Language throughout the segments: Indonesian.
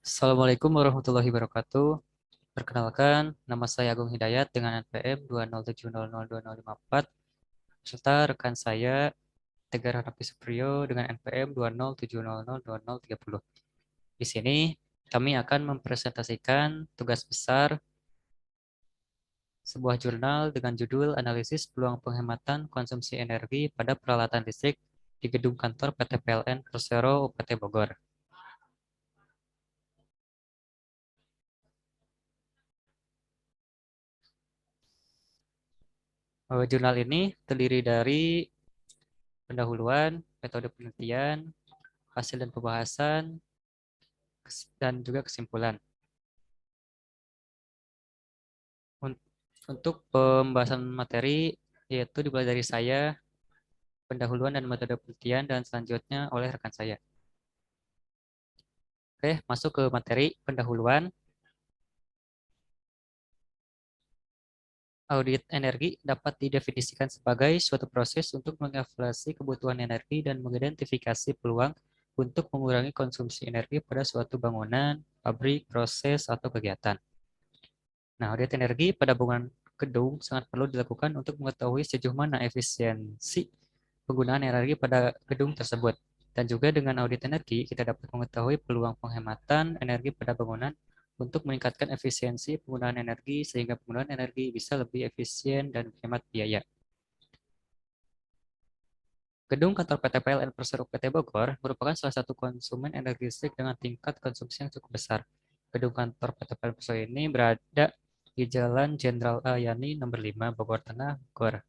Assalamualaikum warahmatullahi wabarakatuh. Perkenalkan, nama saya Agung Hidayat dengan NPM 207002054, serta rekan saya Tegar Hanafi Supriyo dengan NPM 207002030. Di sini kami akan mempresentasikan tugas besar sebuah jurnal dengan judul Analisis Peluang Penghematan Konsumsi Energi pada Peralatan Listrik di Gedung Kantor PT PLN Persero UPT Bogor. Jurnal ini terdiri dari pendahuluan, metode penelitian, hasil dan pembahasan, dan juga kesimpulan. Untuk pembahasan materi, yaitu dimulai dari saya, pendahuluan dan metode penelitian, dan selanjutnya oleh rekan saya. Oke, masuk ke materi pendahuluan. Audit energi dapat didefinisikan sebagai suatu proses untuk mengevaluasi kebutuhan energi dan mengidentifikasi peluang untuk mengurangi konsumsi energi pada suatu bangunan, pabrik, proses, atau kegiatan. Nah, audit energi pada bangunan gedung sangat perlu dilakukan untuk mengetahui sejauh mana efisiensi penggunaan energi pada gedung tersebut. Dan juga dengan audit energi, kita dapat mengetahui peluang penghematan energi pada bangunan untuk meningkatkan efisiensi penggunaan energi sehingga penggunaan energi bisa lebih efisien dan menghemat biaya. Gedung kantor PT PLN Persero PT Bogor merupakan salah satu konsumen energi listrik dengan tingkat konsumsi yang cukup besar. Gedung kantor PT PLN Persero ini berada di Jalan Jenderal Ayani nomor 5 Bogor Tengah, Bogor.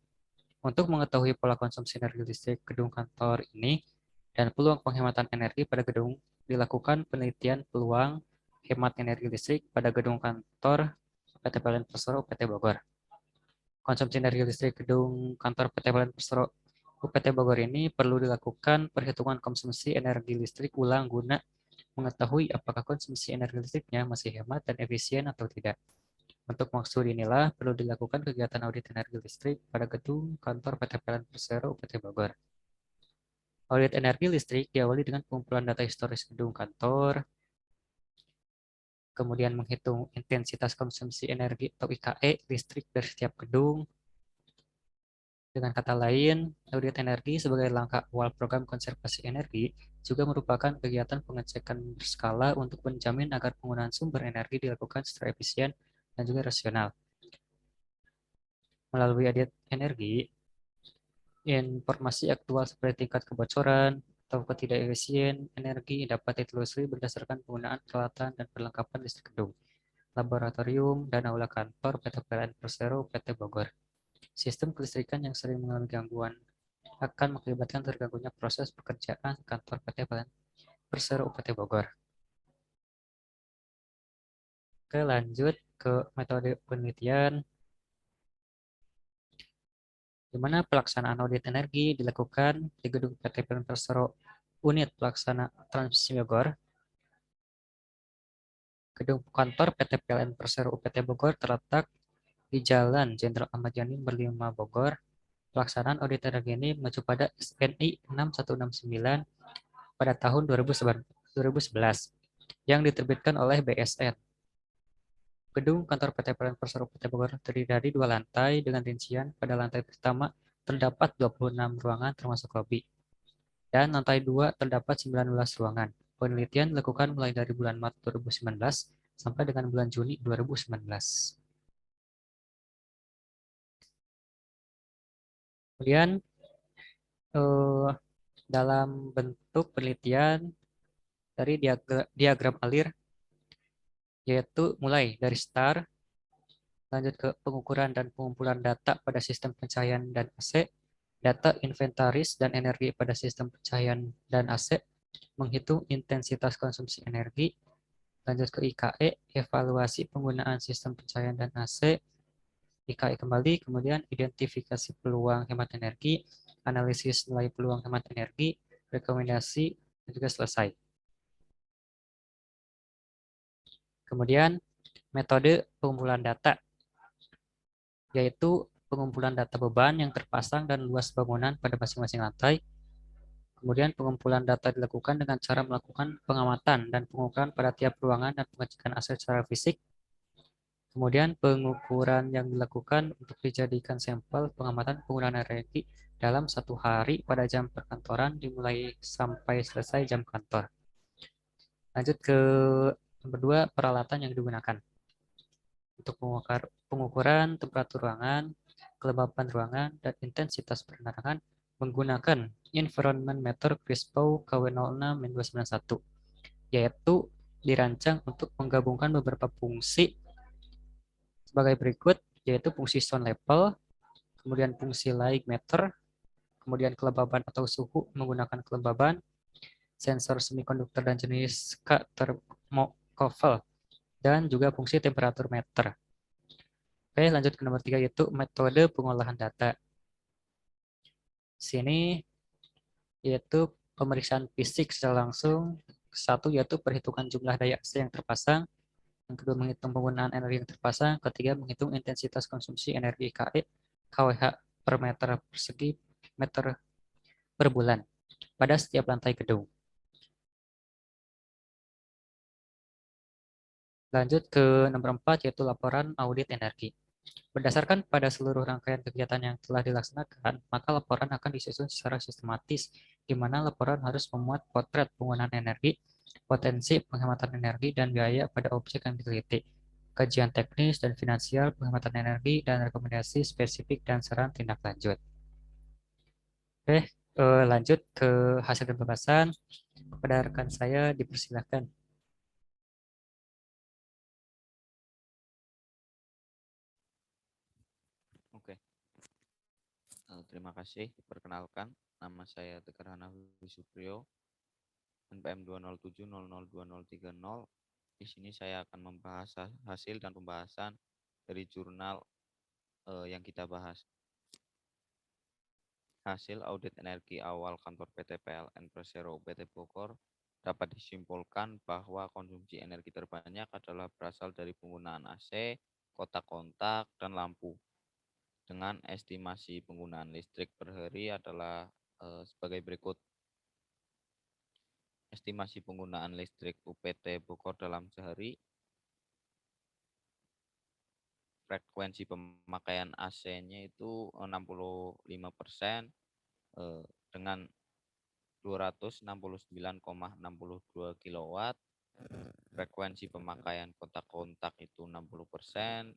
Untuk mengetahui pola konsumsi energi listrik gedung kantor ini dan peluang penghematan energi pada gedung, dilakukan penelitian peluang hemat energi listrik pada gedung kantor PT PLN Persero PT Bogor. Konsumsi energi listrik gedung kantor PT PLN Persero UPT Bogor ini perlu dilakukan perhitungan konsumsi energi listrik ulang guna mengetahui apakah konsumsi energi listriknya masih hemat dan efisien atau tidak. Untuk maksud inilah perlu dilakukan kegiatan audit energi listrik pada gedung kantor PT PLN Persero UPT Bogor. Audit energi listrik diawali dengan pengumpulan data historis gedung kantor, kemudian menghitung intensitas konsumsi energi atau IKE listrik dari setiap gedung. Dengan kata lain, audit energi sebagai langkah awal program konservasi energi juga merupakan kegiatan pengecekan berskala untuk menjamin agar penggunaan sumber energi dilakukan secara efisien dan juga rasional. Melalui audit energi, informasi aktual seperti tingkat kebocoran atau ketidakefisien energi dapat ditelusuri berdasarkan penggunaan peralatan dan perlengkapan listrik gedung, laboratorium, dan aula kantor PT PLN Persero PT Bogor. Sistem kelistrikan yang sering mengalami gangguan akan mengakibatkan terganggunya proses pekerjaan kantor PT PLN Persero PT Bogor. Oke, lanjut ke metode penelitian, di mana pelaksanaan audit energi dilakukan di gedung PT PLN Persero Unit Pelaksana Transmisi Bogor. Gedung kantor PT PLN Persero UPT Bogor terletak di Jalan Jenderal Ahmad Yani nomor 5 Bogor. Pelaksanaan audit energi ini mengacu pada SNI 6169 pada tahun 2011 yang diterbitkan oleh BSN. Gedung kantor PT PLN Persero UPT Bogor terdiri dari 2 lantai dengan rincian pada lantai pertama terdapat 26 ruangan termasuk lobi. Dan lantai 2 terdapat 19 ruangan. Penelitian dilakukan mulai dari bulan Maret 2019 sampai dengan bulan Juni 2019. Kemudian eh, dalam bentuk penelitian dari diagram alir, yaitu mulai dari start, lanjut ke pengukuran dan pengumpulan data pada sistem pencahayaan dan AC, data inventaris dan energi pada sistem pencahayaan dan AC, menghitung intensitas konsumsi energi, lanjut ke IKE, evaluasi penggunaan sistem pencahayaan dan AC, IKE kembali, kemudian identifikasi peluang hemat energi, analisis nilai peluang hemat energi, rekomendasi, dan juga selesai. Kemudian metode pengumpulan data, yaitu pengumpulan data beban yang terpasang dan luas bangunan pada masing-masing lantai, Kemudian pengumpulan data dilakukan dengan cara melakukan pengamatan dan pengukuran pada tiap ruangan dan pengecekan aset secara fisik. Kemudian pengukuran yang dilakukan untuk dijadikan sampel pengamatan penggunaan energi dalam satu hari pada jam perkantoran dimulai sampai selesai jam kantor. Lanjut ke nomor 2, peralatan yang digunakan. Untuk pengukuran temperatur ruangan, kelembapan ruangan, dan intensitas penerangan menggunakan Environment Meter CRISPO KW06-291, yaitu dirancang untuk menggabungkan beberapa fungsi sebagai berikut, yaitu fungsi sound level, kemudian fungsi light meter, kemudian kelembaban atau suhu menggunakan kelembaban, sensor semikonduktor dan jenis thermocouple, dan juga fungsi temperatur meter. Oke, lanjut ke nomor 3 yaitu metode pengolahan data. Sini yaitu pemeriksaan fisik secara langsung. Satu yaitu perhitungan jumlah daya AC yang terpasang. Yang kedua menghitung penggunaan energi yang terpasang. Ketiga menghitung intensitas konsumsi energi KE, KWH per meter persegi meter per bulan pada setiap lantai gedung. Lanjut ke nomor 4 yaitu laporan audit energi. Berdasarkan pada seluruh rangkaian kegiatan yang telah dilaksanakan, maka laporan akan disusun secara sistematis, di mana laporan harus memuat potret penggunaan energi, potensi penghematan energi, dan biaya pada objek yang diteliti, kajian teknis dan finansial penghematan energi, dan rekomendasi spesifik dan saran tindak lanjut. Oke, lanjut ke hasil pembahasan. Kepada rekan saya dipersilakan. Oke, terima kasih. Perkenalkan, nama saya Tegar Hanafi Supriyo, NPM 207002030. Di sini saya akan membahas hasil dan pembahasan dari jurnal yang kita bahas. Hasil audit energi awal kantor PT PLN Persero PT Bogor dapat disimpulkan bahwa konsumsi energi terbanyak adalah berasal dari penggunaan AC, kotak-kontak, dan lampu. Dengan estimasi penggunaan listrik per hari adalah sebagai berikut. Estimasi penggunaan listrik UPT Bogor dalam sehari. Frekuensi pemakaian AC-nya itu 65% dengan 269,62 kW. Frekuensi pemakaian kontak-kontak itu 60%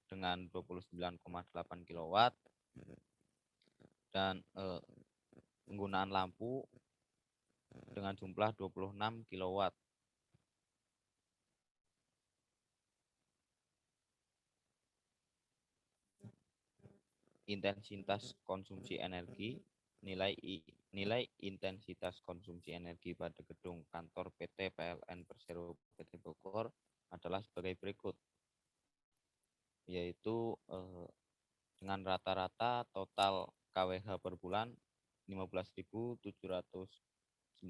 dengan 29,8 kW. Dan penggunaan lampu dengan jumlah 26 kW. Intensitas konsumsi energi, nilai intensitas konsumsi energi pada gedung kantor PT PLN Persero PT Bogor adalah sebagai berikut, yaitu dengan rata-rata total KWH per bulan 15.791,21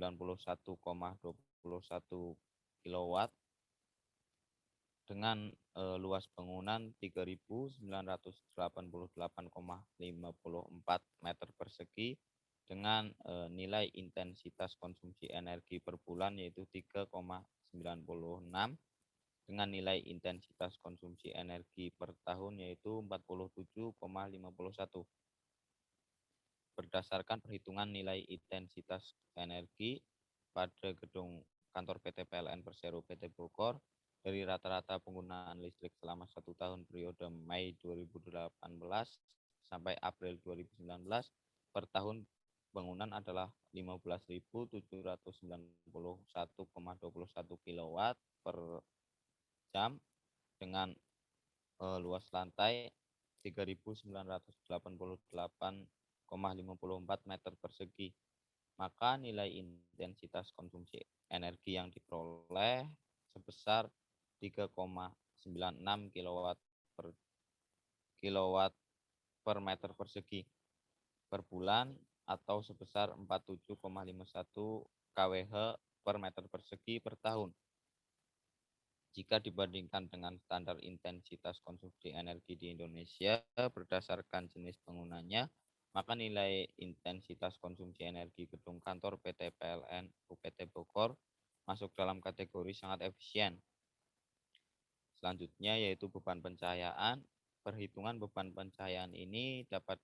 kW dengan luas bangunan 3.988,54 meter persegi dengan nilai intensitas konsumsi energi per bulan yaitu 3,96 dengan nilai intensitas konsumsi energi per tahun yaitu 47,51. Berdasarkan perhitungan nilai intensitas energi pada gedung kantor PT PLN Persero PT Bogor dari rata-rata penggunaan listrik selama 1 tahun periode Mei 2018 sampai April 2019 per tahun bangunan adalah 15.791,21 kW per jam dengan luas lantai 3.988,54 meter persegi. Maka nilai intensitas konsumsi energi yang diperoleh sebesar 3,96 kW per meter persegi per bulan atau sebesar 47,51 kWh per meter persegi per tahun. Jika dibandingkan dengan standar intensitas konsumsi energi di Indonesia berdasarkan jenis penggunanya, maka nilai intensitas konsumsi energi gedung kantor PT PLN UPT Bogor masuk dalam kategori sangat efisien. Selanjutnya yaitu beban pencahayaan. Perhitungan beban pencahayaan ini dapat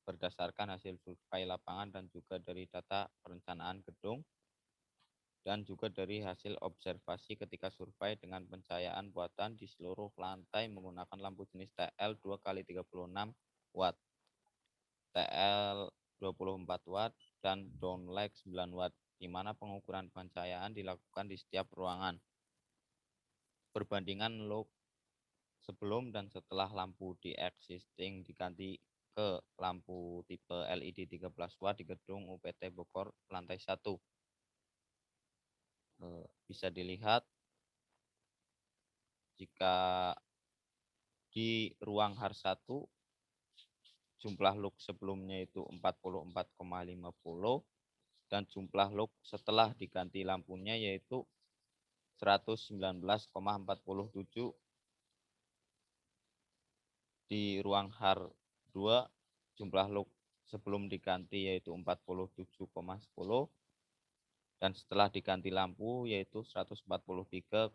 berdasarkan hasil survei lapangan dan juga dari data perencanaan gedung dan juga dari hasil observasi ketika survei dengan pencahayaan buatan di seluruh lantai menggunakan lampu jenis TL 2x36 watt, TL 24 watt, dan downlight 9 watt, di mana pengukuran pencahayaan dilakukan di setiap ruangan. Perbandingan log sebelum dan setelah lampu di existing diganti ke lampu tipe LED 13 watt di gedung UPT Bogor lantai 1. Bisa dilihat jika di ruang HAR1 jumlah lux sebelumnya itu 44,50 dan jumlah lux setelah diganti lampunya yaitu 119,47. Di ruang HAR2 jumlah lux sebelum diganti yaitu 47,10 dan setelah diganti lampu yaitu 143,36.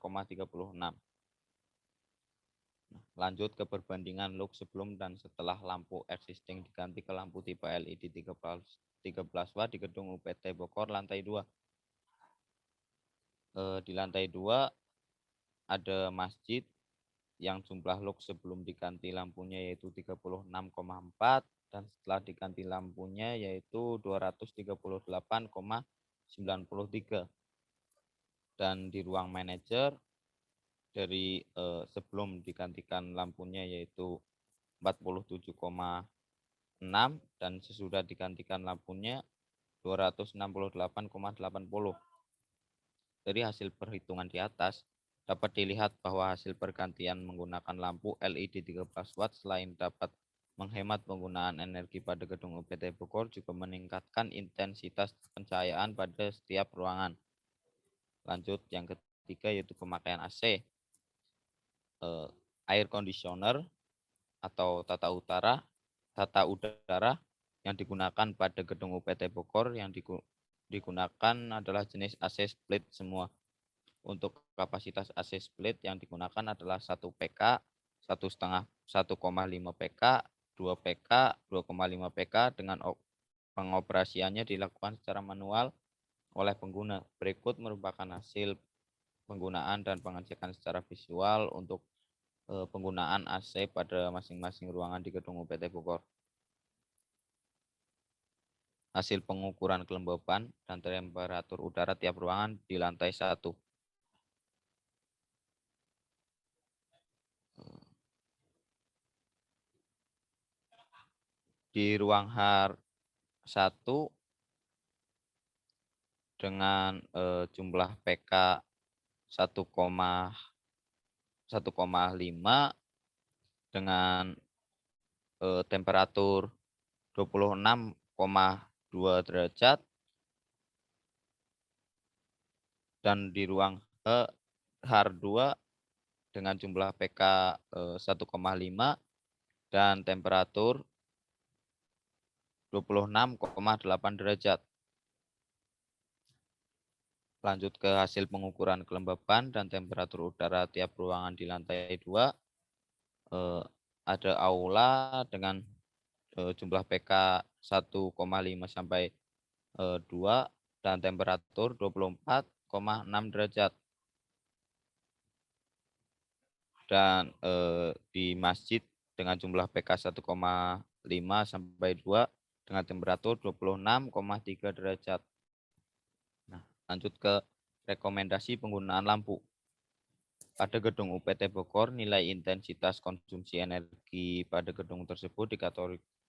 Lanjut ke perbandingan lux sebelum dan setelah lampu existing diganti ke lampu tipe LED 13 watt di gedung UPT Bogor lantai 2. Di lantai 2 ada masjid yang jumlah lux sebelum diganti lampunya yaitu 36,4 dan setelah diganti lampunya yaitu 238,93. Dan di ruang manajer dari sebelum digantikan lampunya yaitu 47,6 dan sesudah digantikan lampunya 268,80. Dari hasil perhitungan di atas dapat dilihat bahwa hasil pergantian menggunakan lampu LED 13 watt selain dapat menghemat penggunaan energi pada gedung UPT Bogor juga meningkatkan intensitas pencahayaan pada setiap ruangan. Lanjut yang ketiga yaitu pemakaian AC. Air conditioner atau tata udara yang digunakan pada gedung UPT Bogor yang digunakan adalah jenis AC split semua. Untuk kapasitas AC split yang digunakan adalah 1 PK, 1,5 PK, 2 PK, 2,5 PK dengan pengoperasiannya dilakukan secara manual oleh pengguna. Berikut merupakan hasil penggunaan dan pengecekan secara visual untuk penggunaan AC pada masing-masing ruangan di gedung UPT Bogor. Hasil pengukuran kelembaban dan temperatur udara tiap ruangan di lantai 1. Di ruang HAR1 dengan jumlah PK 1,5 dengan temperatur 26,2 derajat dan di ruang HAR2 dengan jumlah PK 1,5 dan temperatur 26,8 derajat. Lanjut ke hasil pengukuran kelembaban dan temperatur udara tiap ruangan di lantai 2. Ada aula dengan jumlah PK 1,5 sampai 2 dan temperatur 24,6 derajat. Dan di masjid dengan jumlah PK 1,5 sampai 2 dengan temperatur 26,3 derajat. Nah, lanjut ke rekomendasi penggunaan lampu. Pada gedung UPT Bogor, nilai intensitas konsumsi energi pada gedung tersebut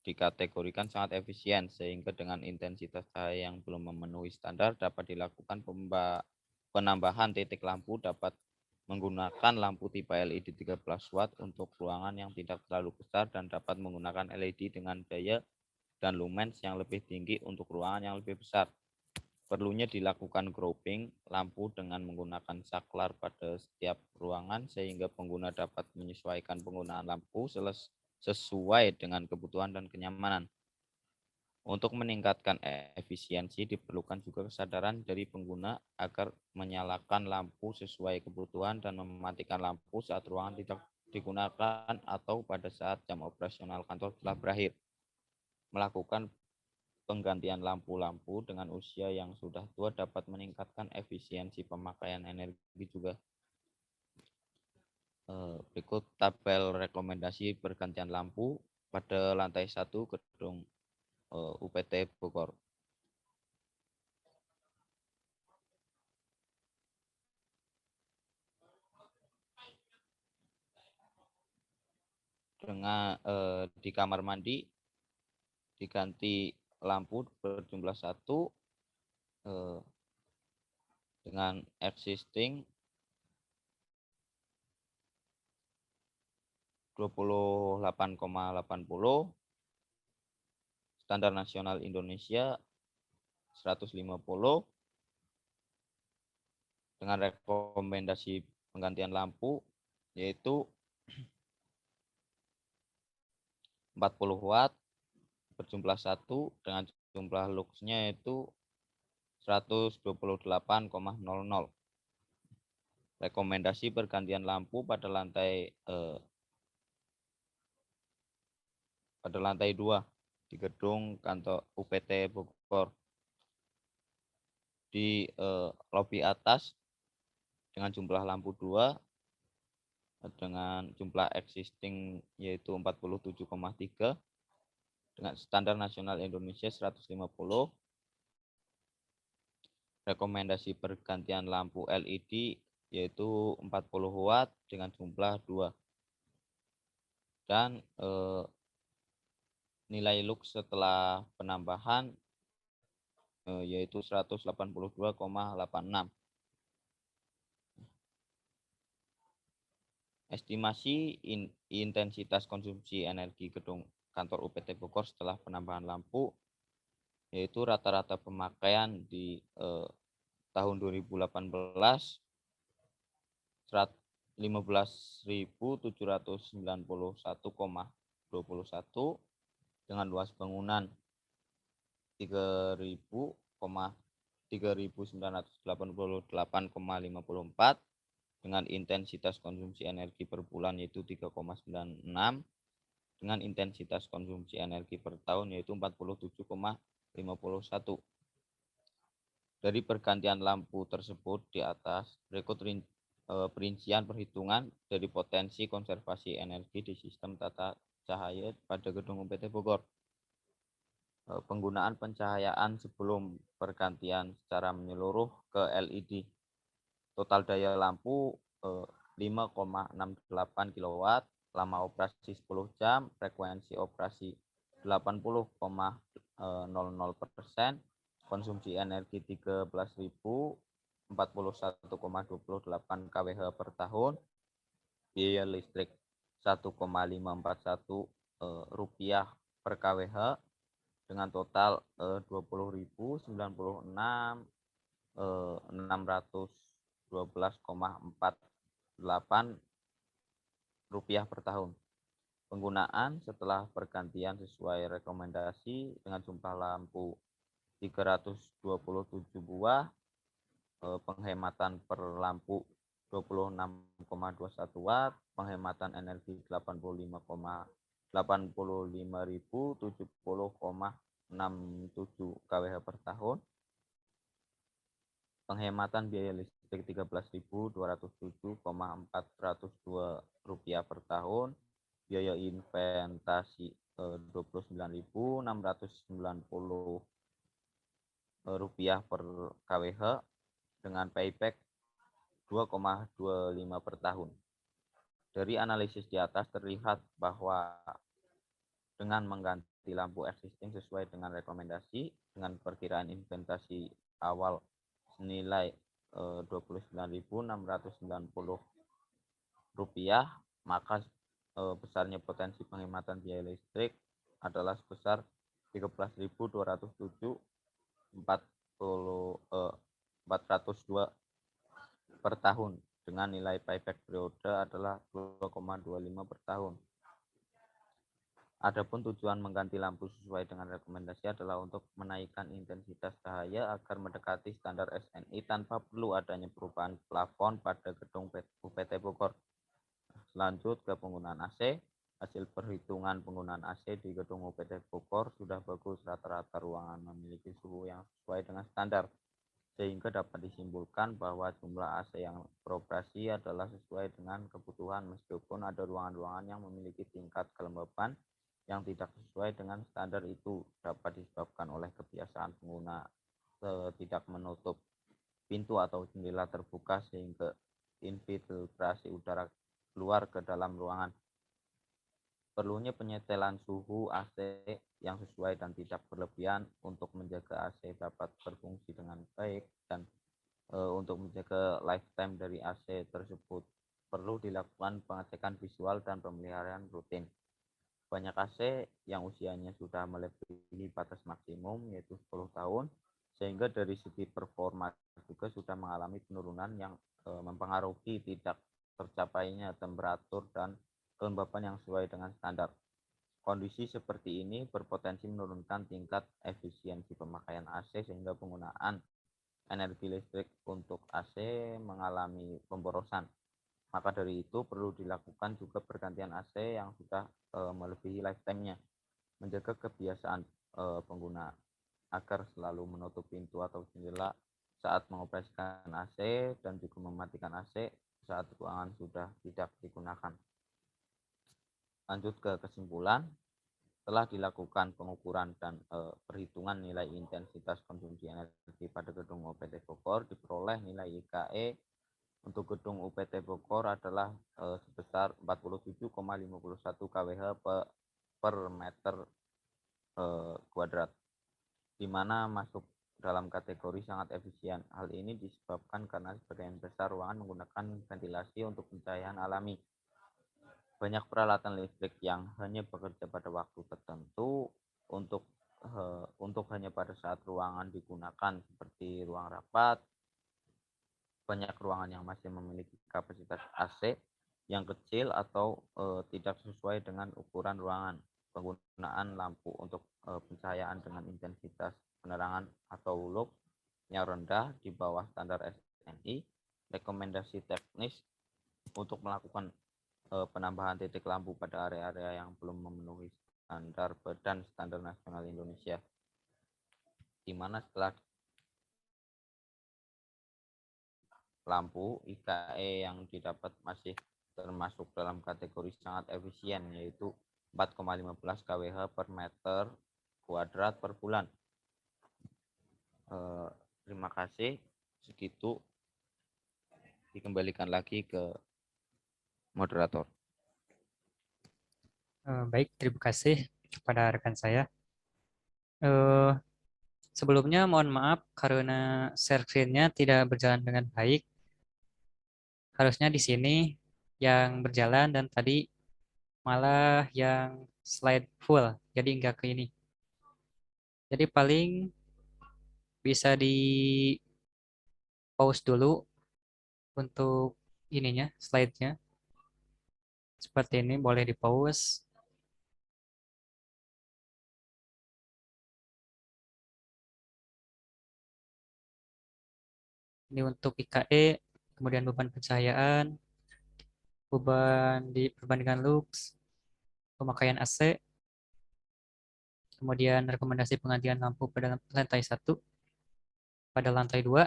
dikategorikan sangat efisien, sehingga dengan intensitas cahaya yang belum memenuhi standar dapat dilakukan penambahan titik lampu dapat menggunakan lampu tipe LED 13 watt untuk ruangan yang tidak terlalu besar dan dapat menggunakan LED dengan daya dan lumens yang lebih tinggi untuk ruangan yang lebih besar. Perlunya dilakukan grouping lampu dengan menggunakan saklar pada setiap ruangan sehingga pengguna dapat menyesuaikan penggunaan lampu sesuai dengan kebutuhan dan kenyamanan. Untuk meningkatkan efisiensi diperlukan juga kesadaran dari pengguna agar menyalakan lampu sesuai kebutuhan dan mematikan lampu saat ruangan tidak digunakan atau pada saat jam operasional kantor telah berakhir. Melakukan penggantian lampu-lampu dengan usia yang sudah tua dapat meningkatkan efisiensi pemakaian energi juga. Berikut tabel rekomendasi pergantian lampu pada lantai 1 gedung UPT Bogor. Dengan di kamar mandi diganti lampu berjumlah 1 dengan existing 28,80, standar nasional Indonesia 150, dengan rekomendasi penggantian lampu yaitu 40 watt berjumlah 1 dengan jumlah luxnya yaitu 128,00. Rekomendasi pergantian lampu pada lantai 2 di gedung kantor UPT Bogor. Di lobi atas dengan jumlah lampu 2 dengan jumlah existing yaitu 47,3 dengan standar nasional Indonesia 150. Rekomendasi pergantian lampu LED yaitu 40 watt dengan jumlah 2 dan nilai lux setelah penambahan yaitu 182,86. Estimasi intensitas konsumsi energi gedung kantor UPT Bogor setelah penambahan lampu yaitu rata-rata pemakaian di tahun 2018 15.791,21 dengan luas bangunan 3.988,54 dengan intensitas konsumsi energi per bulan yaitu 3,96 dengan intensitas konsumsi energi per tahun yaitu 47,51. Dari pergantian lampu tersebut di atas, berikut perincian perhitungan dari potensi konservasi energi di sistem tata cahaya pada gedung UPT Bogor. Penggunaan pencahayaan sebelum pergantian secara menyeluruh ke LED. Total daya lampu 5,68 kW, lama operasi 10 jam, frekuensi operasi 80,00%, konsumsi energi 13.041,28 kWh per tahun, biaya listrik 1,541 rupiah per kWh dengan total 20.612,48 rupiah per tahun. Penggunaan setelah pergantian sesuai rekomendasi dengan jumlah lampu 327 buah, penghematan per lampu 26,21 watt, penghematan energi 85.070,67 kWh per tahun, penghematan biaya listrik 13.207,402 rupiah per tahun, biaya inventasi 29.690 rupiah per kWh dengan payback 2,25 per tahun. Dari analisis di atas terlihat bahwa dengan mengganti lampu existing sesuai dengan rekomendasi dengan perkiraan investasi awal senilai 29.690 rupiah, maka besarnya potensi penghematan biaya listrik adalah sebesar 13.207,402 per tahun dengan nilai payback periode adalah 2,25 per tahun. Adapun tujuan mengganti lampu sesuai dengan rekomendasi adalah untuk menaikkan intensitas cahaya agar mendekati standar SNI tanpa perlu adanya perubahan plafon pada gedung UPT Bogor. Lanjut ke penggunaan AC. Hasil perhitungan penggunaan AC di gedung UPT Bogor sudah bagus, rata-rata ruangan memiliki suhu yang sesuai dengan standar, sehingga dapat disimpulkan bahwa jumlah AC yang beroperasi adalah sesuai dengan kebutuhan meskipun ada ruangan-ruangan yang memiliki tingkat kelembapan yang tidak sesuai dengan standar. Itu dapat disebabkan oleh kebiasaan pengguna tidak menutup pintu atau jendela terbuka sehingga infiltrasi udara keluar ke dalam ruangan. Perlunya penyetelan suhu AC yang sesuai dan tidak berlebihan untuk menjaga AC dapat berfungsi dengan baik, dan untuk menjaga lifetime dari AC tersebut perlu dilakukan pengecekan visual dan pemeliharaan rutin. Banyak AC yang usianya sudah melebihi batas maksimum yaitu 10 tahun, sehingga dari segi performa juga sudah mengalami penurunan yang mempengaruhi tidak tercapainya temperatur dan kelembapan yang sesuai dengan standar. Kondisi seperti ini berpotensi menurunkan tingkat efisiensi pemakaian AC sehingga penggunaan energi listrik untuk AC mengalami pemborosan. Maka dari itu perlu dilakukan juga pergantian AC yang sudah melebihi lifetime-nya. Menjaga kebiasaan pengguna agar selalu menutup pintu atau jendela saat mengoperasikan AC dan juga mematikan AC saat ruangan sudah tidak digunakan. Lanjut ke kesimpulan. Setelah dilakukan pengukuran dan perhitungan nilai intensitas konsumsi energi pada gedung UPT Bogor, diperoleh nilai IKE untuk gedung UPT Bogor adalah sebesar 47,51 kWh per meter kuadrat, di mana masuk dalam kategori sangat efisien. Hal ini disebabkan karena sebagian besar ruangan menggunakan ventilasi untuk pencahayaan alami. Banyak peralatan listrik yang hanya bekerja pada waktu tertentu untuk hanya pada saat ruangan digunakan, seperti ruang rapat. Banyak ruangan yang masih memiliki kapasitas AC yang kecil atau tidak sesuai dengan ukuran ruangan. Penggunaan lampu untuk pencahayaan dengan intensitas penerangan atau loop yang rendah di bawah standar SNI. Rekomendasi teknis untuk melakukan penambahan titik lampu pada area-area yang belum memenuhi standar Badan Standar Nasional Indonesia, di mana setelah lampu IKE yang didapat masih termasuk dalam kategori sangat efisien, yaitu 4,15 kWh per meter kuadrat per bulan. Terima kasih. Segitu, dikembalikan lagi ke moderator. Baik, terima kasih kepada rekan saya. Sebelumnya mohon maaf karena share screen-nya tidak berjalan dengan baik. Harusnya di sini yang berjalan dan tadi malah yang slide full, jadi enggak ke ini. Jadi paling bisa di pause dulu untuk ininya, slide-nya. Seperti ini, boleh di pause. Ini untuk IKE, kemudian beban pencahayaan, beban di perbandingan lux, pemakaian AC, kemudian rekomendasi penggantian lampu pada lantai 1, pada lantai 2,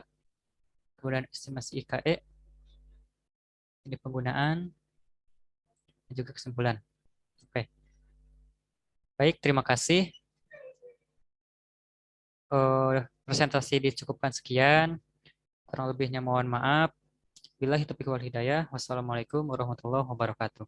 kemudian estimasi IKE, ini penggunaan, dan juga kesimpulan. Oke, baik, terima kasih. Presentasi dicukupkan sekian. Kurang lebihnya mohon maaf. Billahi taufiq wal hidayah. Wassalamualaikum warahmatullahi wabarakatuh.